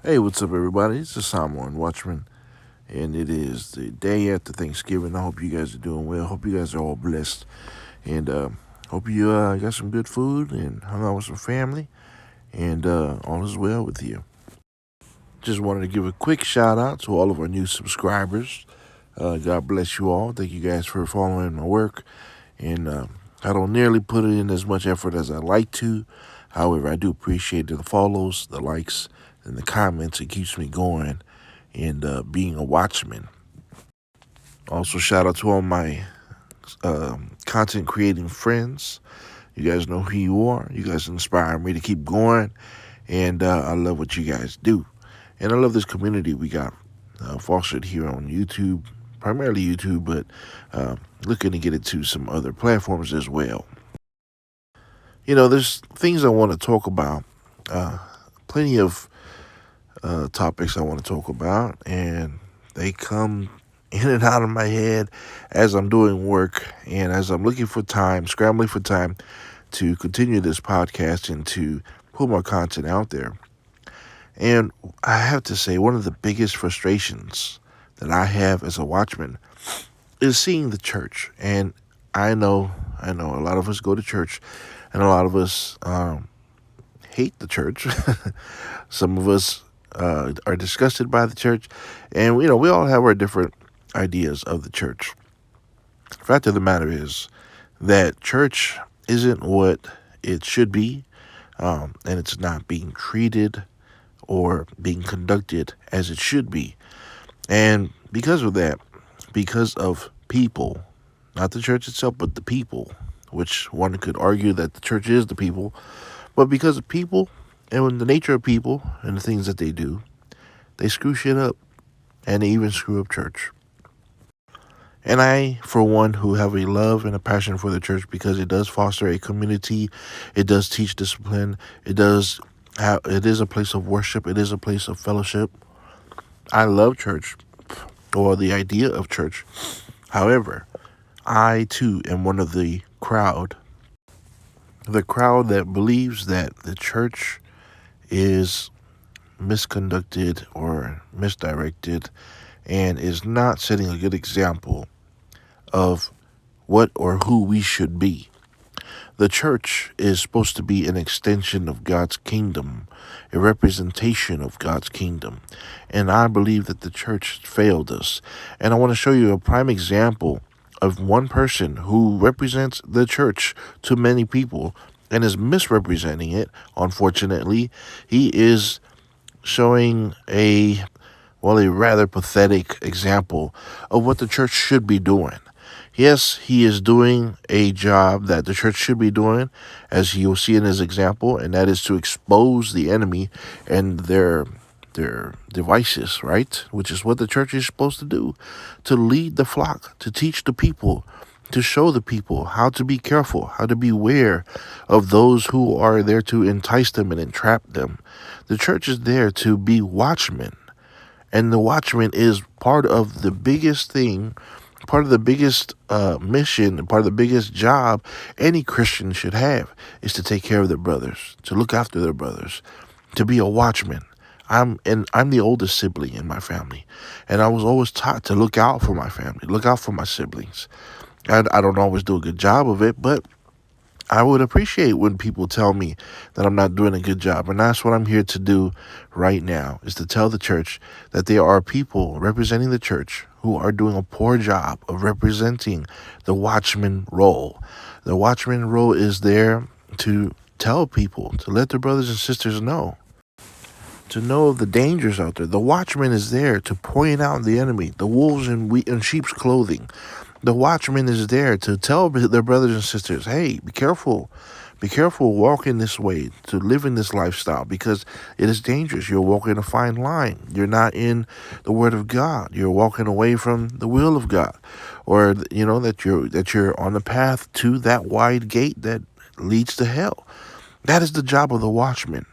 Hey, what's up, everybody? It's the Someone Watchman, and it is the day after Thanksgiving. I hope you guys are doing well. Hope you guys are all blessed, and hope you got some good food and hung out with some family, and all is well with you. Just wanted to give a quick shout out to all of our new subscribers. God bless you all. Thank you guys for following my work, and I don't nearly put in as much effort as I'd like to. However, I do appreciate the follows, the likes, and the comments. It keeps me going and being a watchman. Also, shout out to all my content creating friends. You guys know who you are. You guys inspire me to keep going, and I love what you guys do. And I love this community we got fostered here on YouTube, primarily YouTube, but looking to get it to some other platforms as well. You know, there's things I want to talk about, plenty of topics I want to talk about, and they come in and out of my head as I'm doing work and as I'm looking for time, scrambling for time to continue this podcast and to put more content out there. And I have to say, one of the biggest frustrations that I have as a watchman is seeing the church. And I know, a lot of us go to church, and a lot of us hate the church. Some of us are disgusted by the church, and we all have our different ideas of the church. The fact of the matter is that church isn't what it should be, and it's not being treated or being conducted as it should be. And because of that, because of people, not the church itself, but the people, which one could argue that the church is the people, but because of people and the nature of people and the things that they do, they screw shit up, and they even screw up church. And I, for one, who have a love and a passion for the church because it does foster a community, it does teach discipline, it is a place of worship, it is a place of fellowship. I love church, or the idea of church. However, I too am one of the crowd that believes that the church is misconducted or misdirected and is not setting a good example of what or who we should be. The church is supposed to be an extension of God's kingdom, a representation of God's kingdom. And I believe that the church failed us. And I want to show you a prime example of one person who represents the church to many people and is misrepresenting it. Unfortunately, he is showing a rather pathetic example of what the church should be doing. Yes, he is doing a job that the church should be doing, as you'll see in his example, and that is to expose the enemy and their devices, right? Which is what the church is supposed to do, to lead the flock, to teach the people, to show the people how to be careful, how to beware of those who are there to entice them and entrap them. The church is there to be watchmen, and the watchman is part of the biggest thing, part of the biggest mission, part of the biggest job any Christian should have is to take care of their brothers, to look after their brothers, to be a watchman. I'm the oldest sibling in my family, and I was always taught to look out for my family, look out for my siblings. I don't always do a good job of it, but I would appreciate when people tell me that I'm not doing a good job. And that's what I'm here to do right now, is to tell the church that there are people representing the church who are doing a poor job of representing the watchman role. The watchman role is there to tell people, to let their brothers and sisters know, to know of the dangers out there. The watchman is there to point out the enemy, the wolves in sheep's clothing. The watchman is there to tell their brothers and sisters, hey, be careful. Be careful walking this way, to live in this lifestyle, because it is dangerous. You're walking a fine line. You're not in the Word of God. You're walking away from the will of God, or that you're on the path to that wide gate that leads to hell. That is the job of the watchman.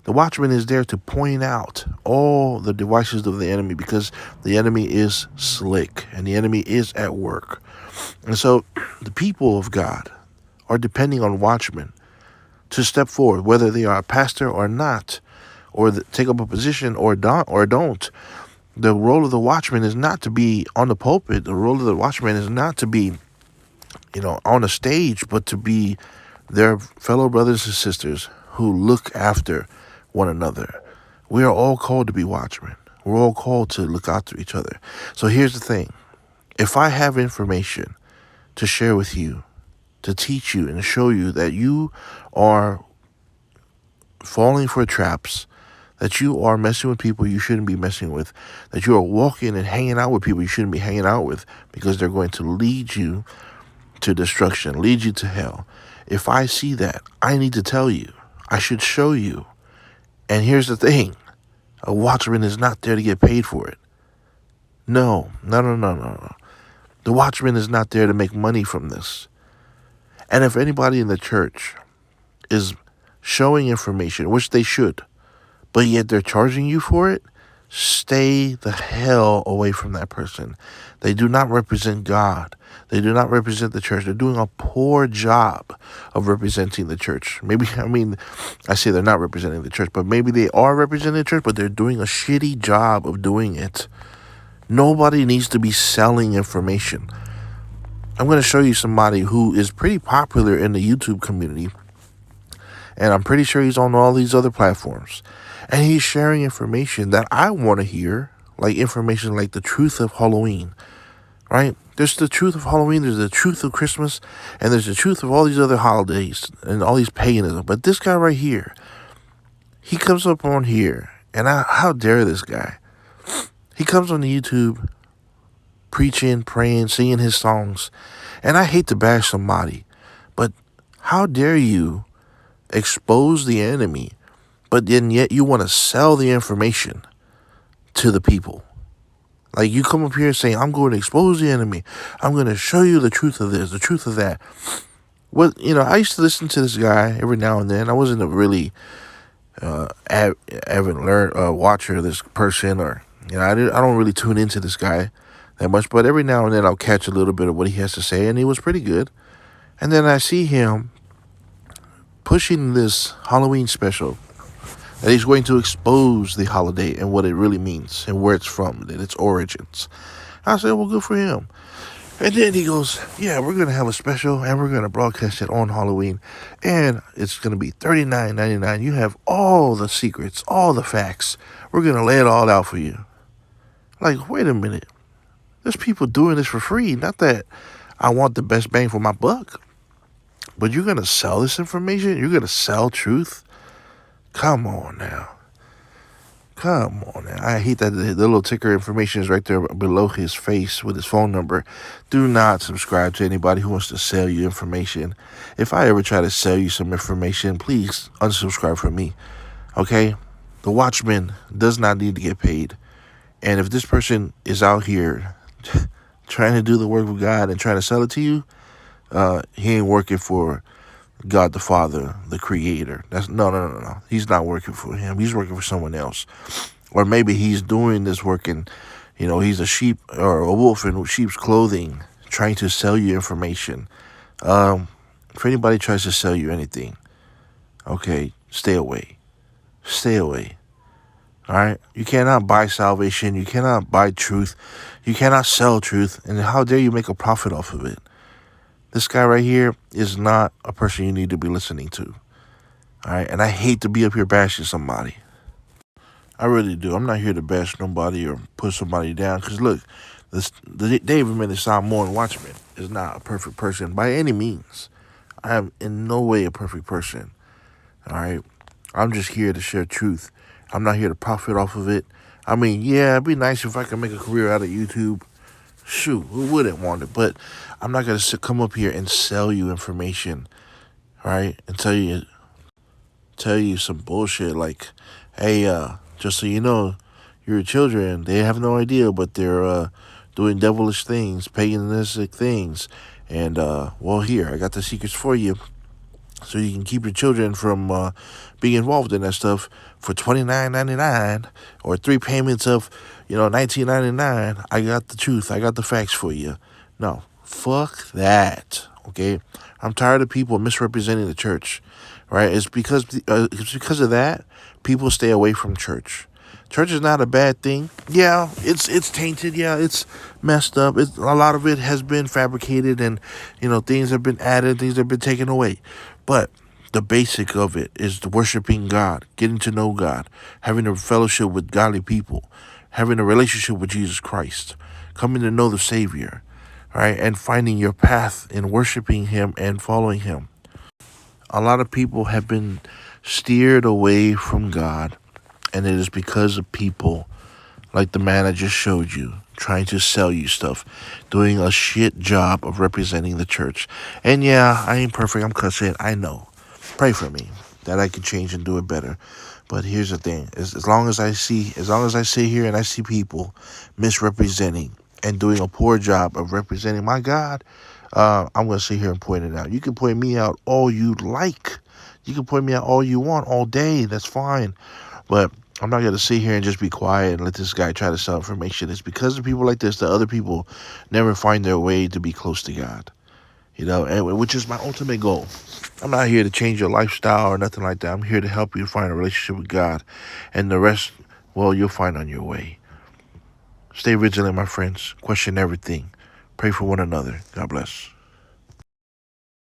The watchman is there to point out all the devices of the enemy, because the enemy is slick and the enemy is at work. And so the people of God are depending on watchmen to step forward, whether they are a pastor or not, or take up a position or don't. The role of the watchman is not to be on the pulpit. The role of the watchman is not to be, on the stage, but to be their fellow brothers and sisters who look after one another. We are all called to be watchmen. We're all called to look after each other. So here's the thing. If I have information to share with you, to teach you and show you that you are falling for traps, that you are messing with people you shouldn't be messing with, that you are walking and hanging out with people you shouldn't be hanging out with because they're going to lead you to destruction, lead you to hell. If I see that, I need to tell you. I should show you. And here's the thing. A watchman is not there to get paid for it. No. The watchman is not there to make money from this. And if anybody in the church is showing information, which they should, but yet they're charging you for it, stay the hell away from that person. They do not represent God. They do not represent the church. They're doing a poor job of representing the church. I say they're not representing the church, but maybe they are representing the church, but they're doing a shitty job of doing it. Nobody needs to be selling information. I'm going to show you somebody who is pretty popular in the YouTube community, and I'm pretty sure he's on all these other platforms. And he's sharing information that I want to hear, like information like the truth of Halloween, right? There's the truth of Halloween, there's the truth of Christmas, and there's the truth of all these other holidays and all these paganism. But this guy right here, he comes up on here, and how dare this guy? He comes on YouTube preaching, praying, singing his songs. And I hate to bash somebody, but how dare you expose the enemy, but then yet you want to sell the information to the people? Like, you come up here saying, I'm going to expose the enemy. I'm going to show you the truth of this, the truth of that. I used to listen to this guy every now and then. I wasn't a really avid watcher of this person, or I don't really tune into this guy that much, but every now and then I'll catch a little bit of what he has to say, and he was pretty good. And then I see him pushing this Halloween special that he's going to expose the holiday and what it really means and where it's from and its origins. I said, well, good for him. And then he goes, yeah, we're going to have a special and we're going to broadcast it on Halloween, and it's going to be $39.99. You have all the secrets, all the facts. We're going to lay it all out for you. Like, wait a minute. There's people doing this for free. Not that I want the best bang for my buck, but you're going to sell this information? You're going to sell truth? Come on now. I hate that the little ticker information is right there below his face with his phone number. Do not subscribe to anybody who wants to sell you information. If I ever try to sell you some information, please unsubscribe from me. Okay? The watchman does not need to get paid. And if this person is out here trying to do the work of God and trying to sell it to you, he ain't working for God the Father, the Creator. No. He's not working for him. He's working for someone else. Or maybe he's doing this work and, he's a sheep or a wolf in sheep's clothing trying to sell you information. If anybody tries to sell you anything, okay, stay away. Stay away. All right? You cannot buy salvation. You cannot buy truth. You cannot sell truth. And how dare you make a profit off of it? This guy right here is not a person you need to be listening to. All right? And I hate to be up here bashing somebody. I really do. I'm not here to bash nobody or put somebody down. Because look, the David Minute Psalm Morning Watchman is not a perfect person by any means. I am in no way a perfect person. All right? I'm just here to share truth. I'm not here to profit off of it. Yeah, it'd be nice if I could make a career out of YouTube. Shoot, who wouldn't want it? But I'm not going to come up here and sell you information, right? And tell you some bullshit like, hey, just so you know, your children, they have no idea, but they're doing devilish things, paganistic things. And, here, I got the secrets for you, so you can keep your children from being involved in that stuff for $29.99 or 3 payments of, $19.99. I got the truth. I got the facts for you. No, fuck that. Okay, I'm tired of people misrepresenting the church, right? It's because of that people stay away from church. Church is not a bad thing. Yeah, it's tainted. Yeah, it's messed up. A lot of it has been fabricated, and things have been added, things have been taken away. But the basic of it is worshiping God, getting to know God, having a fellowship with godly people, having a relationship with Jesus Christ, coming to know the Savior, right, and finding your path in worshiping Him and following Him. A lot of people have been steered away from God, and it is because of people like the man I just showed you, trying to sell you stuff, doing a shit job of representing the church. And yeah, I ain't perfect. I'm cussing. I know. Pray for me that I can change and do it better. But here's the thing: as long as I sit here and I see people misrepresenting and doing a poor job of representing my God, I'm gonna sit here and point it out. You can point me out all you like. You can point me out all you want all day. That's fine. But I'm not going to sit here and just be quiet and let this guy try to sell information. It's because of people like this that other people never find their way to be close to God. And which is my ultimate goal. I'm not here to change your lifestyle or nothing like that. I'm here to help you find a relationship with God. And the rest, well, you'll find on your way. Stay vigilant, my friends. Question everything. Pray for one another. God bless.